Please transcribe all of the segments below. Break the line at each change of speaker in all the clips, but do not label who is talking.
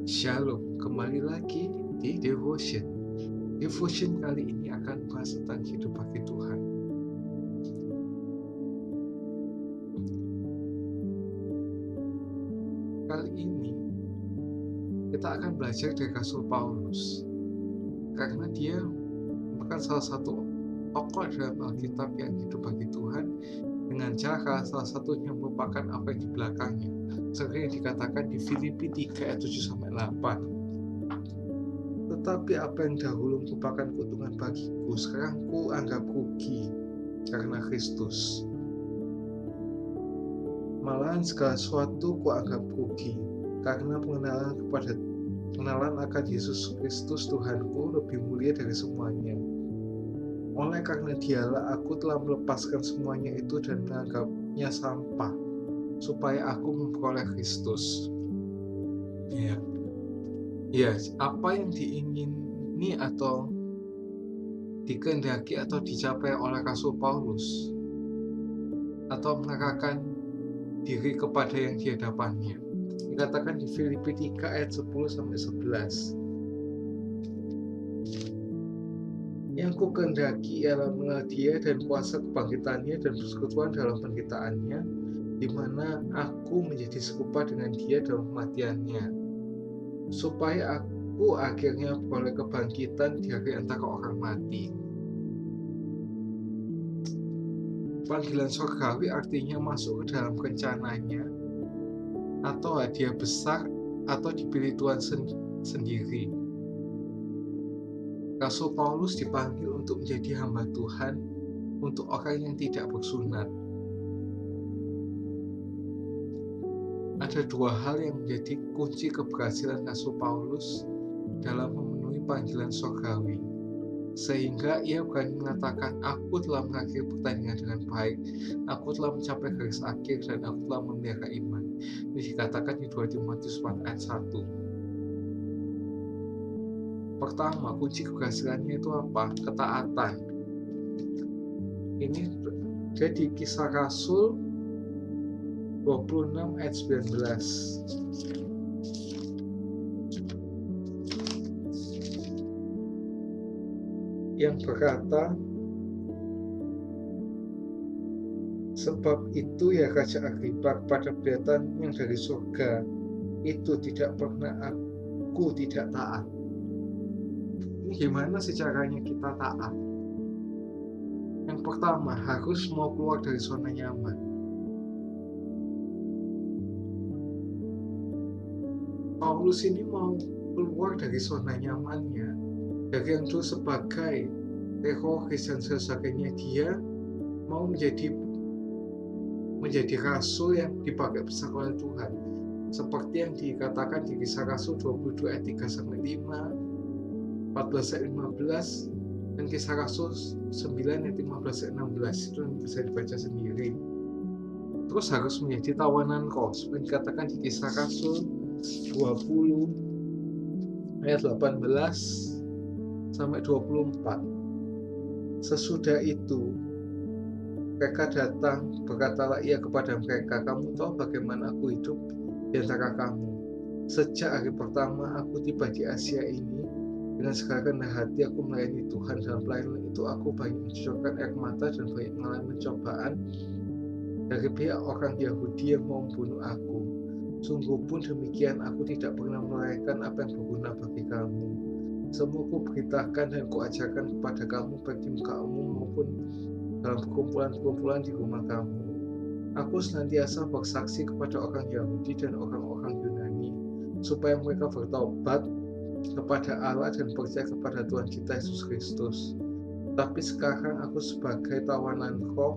Shalom, kembali lagi di Devotion. Devotion kali ini akan bahas tentang hidup bagi Tuhan. Kali ini kita akan belajar dari Rasul Paulus, karena dia merupakan salah satu tokoh dalam Alkitab yang hidup bagi Tuhan dengan cara salah satunya merupakan apa yang di belakangnya, seperti yang dikatakan di Filipi 3 ayat 7-8. Tetapi apa yang dahulu merupakan keuntungan bagiku, sekarang ku anggap rugi karena Kristus. Malahan segala sesuatu ku anggap rugi karena pengenalan akan Yesus Kristus Tuhanku lebih mulia dari semuanya. Oleh karena Dialah aku telah melepaskan semuanya itu dan menganggapnya sampah, supaya aku memperoleh Kristus. Ya, apa yang diingini atau dikehendaki atau dicapai oleh Rasul Paulus, atau mengarahkan diri kepada yang di hadapannya. Dikatakan di Filipi 3 ayat 10-11. Yang ku kehendaki ialah mengenal Dia dan kuasa kebangkitannya dan persekutuan dalam penderitaannya, di mana aku menjadi serupa dengan Dia dalam kematiannya, supaya aku akhirnya beroleh kebangkitan dari antara orang mati. Panggilan surgawi artinya masuk ke dalam rencananya, atau hadiah besar, atau dipilih Tuhan sendiri. Rasul Paulus dipanggil untuk menjadi hamba Tuhan untuk orang yang tidak bersunat. Ada dua hal yang menjadi kunci keberhasilan Rasul Paulus dalam memenuhi panggilan surgawi, sehingga ia berani mengatakan, aku telah mengakhiri pertandingan dengan baik, aku telah mencapai garis akhir, dan aku telah memelihara iman. Ini dikatakan di 2 Timotius 4 ayat 1. Pertama, kunci keberhasilannya itu apa? Ketaatan. Ini jadi Kisah Rasul 26 ayat 19. Yang berkata, sebab itu ya Raja Agripa, pada perbuatan yang dari surga itu tidak pernah aku tidak taat. Ini gimana sih caranya kita taat? Yang pertama, harus mau keluar dari zona nyaman. Paulus ini mau keluar dari zona nyamannya, dari yang dulu sebagai teroris dan sebagainya. Dia mau menjadi rasul yang dipakai besar oleh Tuhan, seperti yang dikatakan di Kisah Rasul 22 ayat 3-5, 14 ayat 15, dan Kisah Rasul 9 ayat 15 ayat 16. Itu bisa dibaca sendiri. Terus harus menjadi tawanan roh, seperti dikatakan di Kisah Rasul 20 ayat 18-24. Sesudah itu mereka datang, berkatalah ia kepada mereka, kamu tahu bagaimana aku hidup di antara kamu. Sejak hari pertama aku tiba di Asia ini, dengan segala rendah hati aku melayani Tuhan. Dalam pelayanan itu aku banyak mencurahkan air mata dan banyak mengalami pencobaan dari pihak orang Yahudi yang mau membunuh aku. Sungguh pun demikian, aku tidak pernah melahirkan apa yang berguna bagi kamu. Semua ku beritakan dan ku ajarkan kepada kamu, baik di muka umum maupun dalam perkumpulan-perkumpulan di rumah kamu. Aku senantiasa bersaksi kepada orang Yahudi dan orang-orang Yunani, supaya mereka bertobat kepada Allah dan percaya kepada Tuhan kita Yesus Kristus. Tapi sekarang aku sebagai tawanan roh,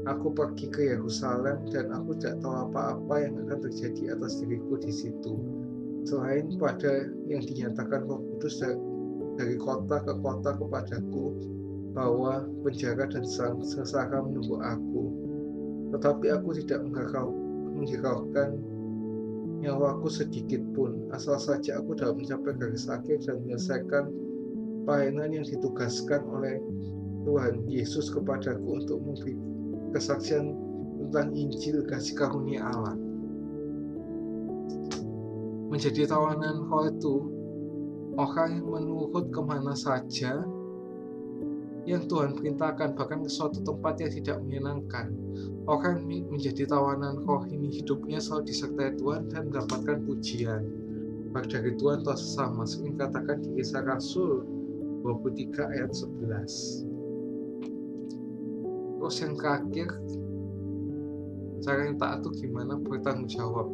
aku pergi ke Yerusalem, dan aku tidak tahu apa-apa yang akan terjadi atas diriku di situ, selain pada yang dinyatakan Roh Kudus dari kota ke kota kepadaku, bahwa penjara dan sengsara menunggu aku. Tetapi aku tidak menghiraukan nyawaku sedikit pun, asal saja aku dapat mencapai garis akhir dan menyelesaikan pelayanan yang ditugaskan oleh Tuhan Yesus kepadaku untuk memberi kesaksian tentang Injil kasih karunia Allah. Menjadi tawanan roh itu orang yang menurut kemana saja yang Tuhan perintahkan, bahkan ke suatu tempat yang tidak menyenangkan. Orang menjadi tawanan roh ini hidupnya selalu disertai Tuhan dan mendapatkan pujian, baik dari Tuhan atau sesama. Sering katakan di Kisah Rasul 23 ayat 11. Terus yang terakhir, cara yang taat itu gimana? Bertanggung jawab,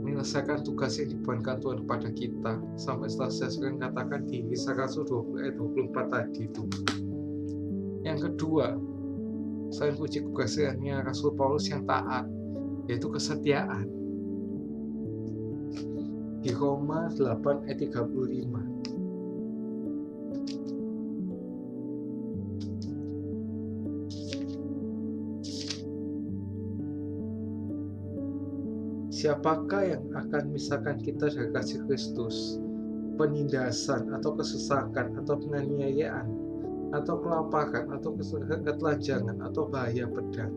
menyelesaikan tugas yang dibebankan Tuhan kepada kita. Sampai setelah saya sering katakan di Kisah Rasul 20 ayat 24 tadi itu. Yang kedua, selain puji kebersihannya Rasul Paulus yang taat, yaitu kesetiaan. Di Roma 8 ayat 35. Siapakah yang akan memisahkan kita dari kasih Kristus? Penindasan atau kesesakan atau penganiayaan atau kelaparan atau ketelanjangan atau bahaya pedang.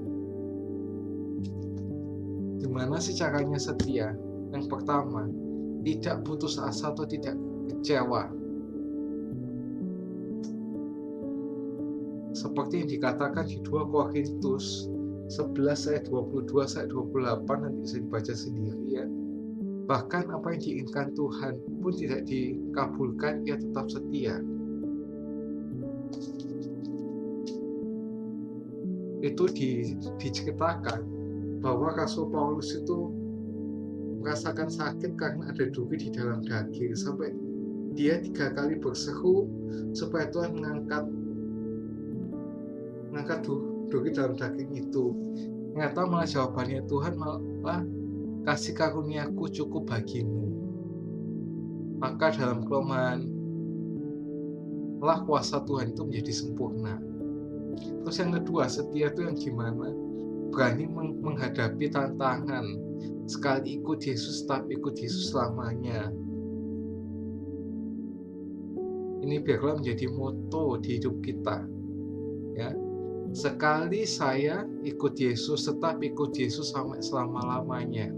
Gimana sih caranya setia? Yang pertama, tidak putus asa atau tidak kecewa. Seperti yang dikatakan di 2 Korintus 11 ayat 22 sampai 28, nanti bisa dibaca sendiri ya. Bahkan apa yang diinginkan Tuhan pun tidak dikabulkan, ia tetap setia. Itu diceritakan bahwa Rasul Paulus itu merasakan sakit karena ada duri di dalam daging, sampai dia 3 kali berseru supaya Tuhan mengangkat duri dalam daging itu. Ternyata malah jawabannya Tuhan malah, kasih karuniaku cukup bagimu, maka dalam kelemahan lah kuasa Tuhan itu menjadi sempurna. Terus yang kedua, setia itu yang gimana? Berani menghadapi tantangan. Sekali ikut Yesus, tetap ikut Yesus selamanya. Ini biarlah menjadi moto di hidup kita, ya. Sekali saya ikut Yesus, tetap ikut Yesus sampai selama-lamanya.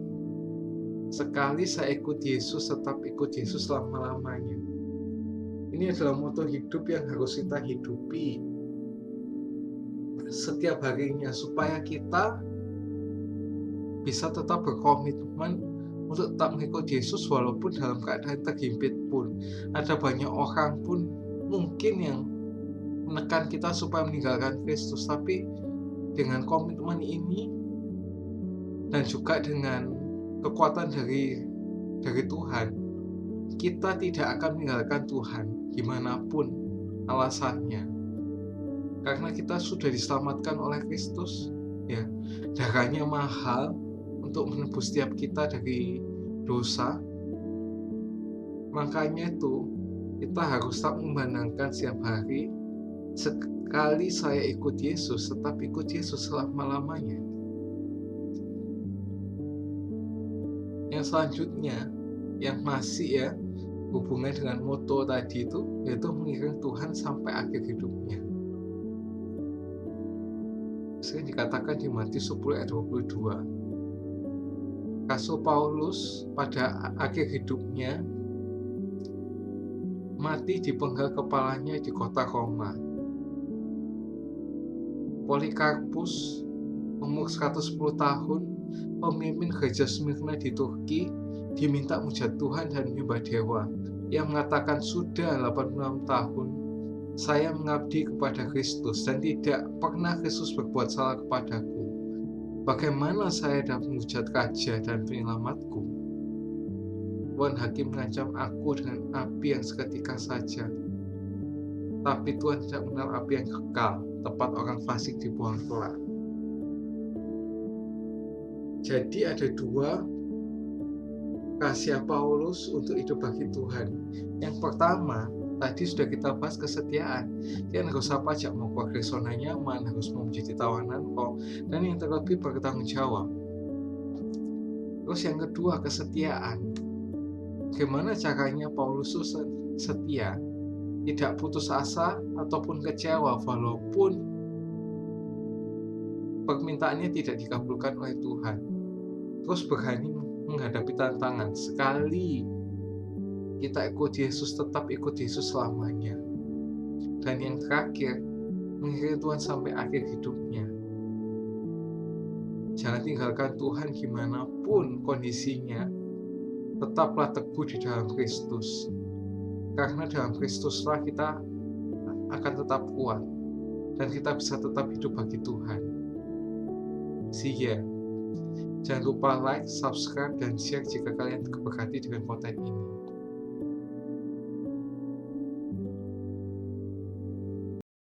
Sekali saya ikut Yesus, tetap ikut Yesus selama-lamanya. Ini adalah moto hidup yang harus kita hidupi setiap harinya, supaya kita bisa tetap berkomitmen untuk tetap mengikuti Yesus walaupun dalam keadaan terhimpit pun. Ada banyak orang pun mungkin yang menekan kita supaya meninggalkan Kristus, tapi dengan komitmen ini dan juga dengan kekuatan dari Tuhan, kita tidak akan meninggalkan Tuhan gimana pun alasannya, karena kita sudah diselamatkan oleh Kristus, ya. Darahnya mahal untuk menebus setiap kita dari dosa. Makanya itu kita harus tak memandangkan setiap hari, sekali saya ikut Yesus, tetap ikut Yesus selama-lamanya. Yang selanjutnya, yang masih ya hubungan dengan moto tadi itu, yaitu mengiring Tuhan sampai akhir hidupnya. Sering dikatakan di Matius 10 ayat 22. Rasul Paulus pada akhir hidupnya mati dipenggal kepalanya di kota Roma. Polikarpus, umur 110 tahun, pemimpin gereja Smyrna di Turki, diminta mujat Tuhan dan menyembah dewa. Ia mengatakan, sudah 86 tahun saya mengabdi kepada Kristus dan tidak pernah Kristus berbuat salah kepadaku. Bagaimana saya dapat menghujat Raja dan penyelamatku? Tuhan Hakim mengancam aku dengan api yang seketika saja. Tapi Tuhan tidak mengenal api yang kekal, tepat orang fasik dibuang kelak. Jadi ada 2 rahasia Paulus untuk hidup bagi Tuhan. Yang pertama, tadi sudah kita bahas kesetiaan. Dia harus apa aja, mau keluar dari zona nyaman, harus mau menjadi tawanan kok, dan yang terlebih bertanggung jawab. Terus yang kedua, kesetiaan. Gimana caranya Paulus setia? Tidak putus asa ataupun kecewa walaupun permintaannya tidak dikabulkan oleh Tuhan. Terus berani menghadapi tantangan. Sekali kita ikut Yesus, tetap ikut Yesus selamanya. Dan yang terakhir, mengikuti Tuhan sampai akhir hidupnya. Jangan tinggalkan Tuhan gimana pun kondisinya. Tetaplah teguh di dalam Kristus. Karena dalam Kristuslah kita akan tetap kuat. Dan kita bisa tetap hidup bagi Tuhan. See ya. Jangan lupa like, subscribe, dan share jika kalian keberkati dengan konten ini.